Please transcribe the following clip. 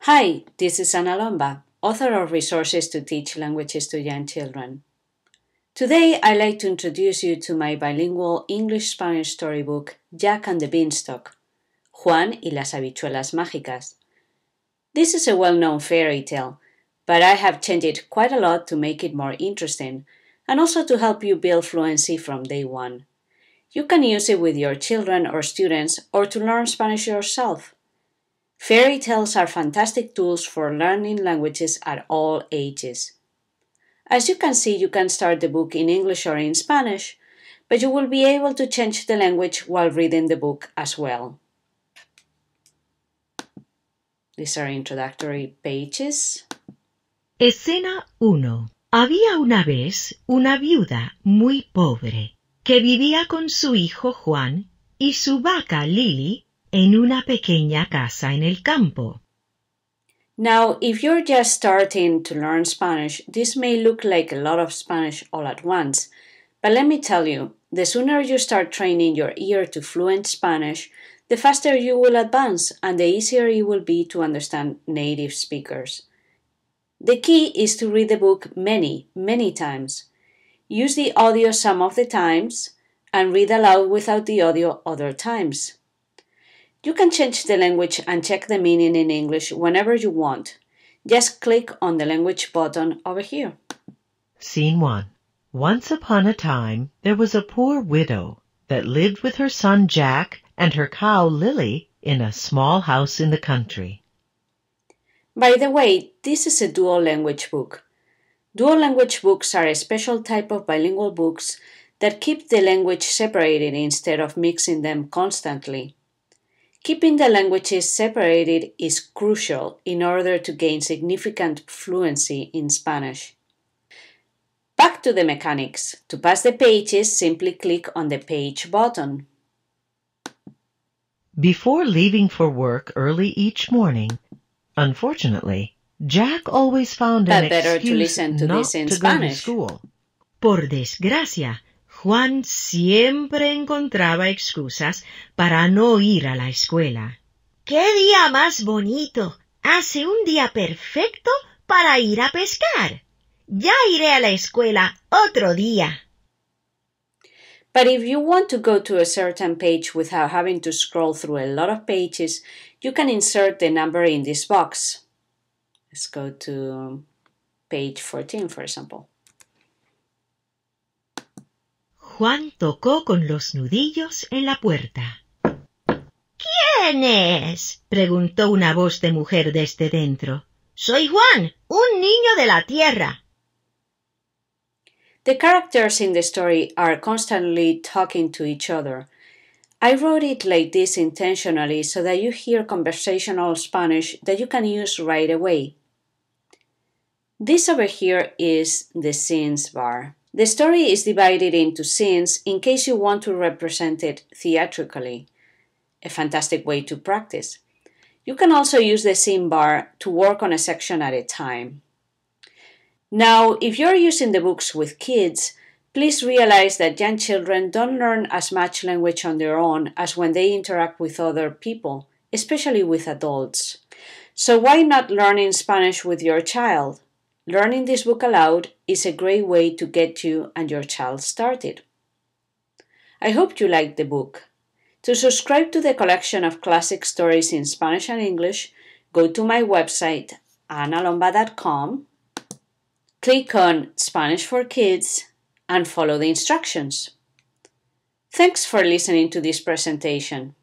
Hi, this is Lomba, author of Resources to Teach Languages to Young Children. Today, I'd like to introduce you to my bilingual English-Spanish storybook, Jack and the Beanstalk, Juan y las habichuelas mágicas. This is a well-known fairy tale, but I have changed it quite a lot to make it more interesting, and also to help you build fluency from day one. You can use it with your children or students, or to learn Spanish yourself. Fairy tales are fantastic tools for learning languages at all ages. As you can see, you can start the book in English or in Spanish, but you will be able to change the language while reading the book as well. These are introductory pages. Escena 1. Había una vez una viuda muy pobre que vivía con su hijo Juan y su vaca Lily en una pequeña casa en el campo. Now, if you're just starting to learn Spanish, this may look like a lot of Spanish all at once, but let me tell you, the sooner you start training your ear to fluent Spanish, the faster you will advance and the easier it will be to understand native speakers. The key is to read the book many, many times. Use the audio some of the times and read aloud without the audio other times. You can change the language and check the meaning in English whenever you want. Just click on the language button over here. Scene 1. Once upon a time, there was a poor widow that lived with her son Jack and her cow Lily in a small house in the country. By the way, this is a dual language book. Dual language books are a special type of bilingual books that keep the language separated instead of mixing them constantly. Keeping the languages separated is crucial in order to gain significant fluency in Spanish. Back to the mechanics. To pass the pages, simply click on the page button. Before leaving for work early each morning, unfortunately, Jack always found an excuse not to go to school. Por desgracia, Juan siempre encontraba excusas para no ir a la escuela. ¡Qué día más bonito! Hace un día perfecto para ir a pescar. Ya iré a la escuela otro día. But if you want to go to a certain page without having to scroll through a lot of pages, you can insert the number in this box. Let's go to page 14, for example. Juan tocó con los nudillos en la puerta. ¿Quién es? Preguntó una voz de mujer desde dentro. Soy Juan, un niño de la tierra. The characters in the story are constantly talking to each other. I wrote it like this intentionally so that you hear conversational Spanish that you can use right away. This over here is the scenes bar. The story is divided into scenes in case you want to represent it theatrically. A fantastic way to practice. You can also use the scene bar to work on a section at a time. Now, if you're using the books with kids, please realize that young children don't learn as much language on their own as when they interact with other people, especially with adults. So why not learning Spanish with your child? Learning this book aloud is a great way to get you and your child started. I hope you liked the book. To subscribe to the collection of classic stories in Spanish and English, go to my website, analomba.com, click on Spanish for Kids, and follow the instructions. Thanks for listening to this presentation.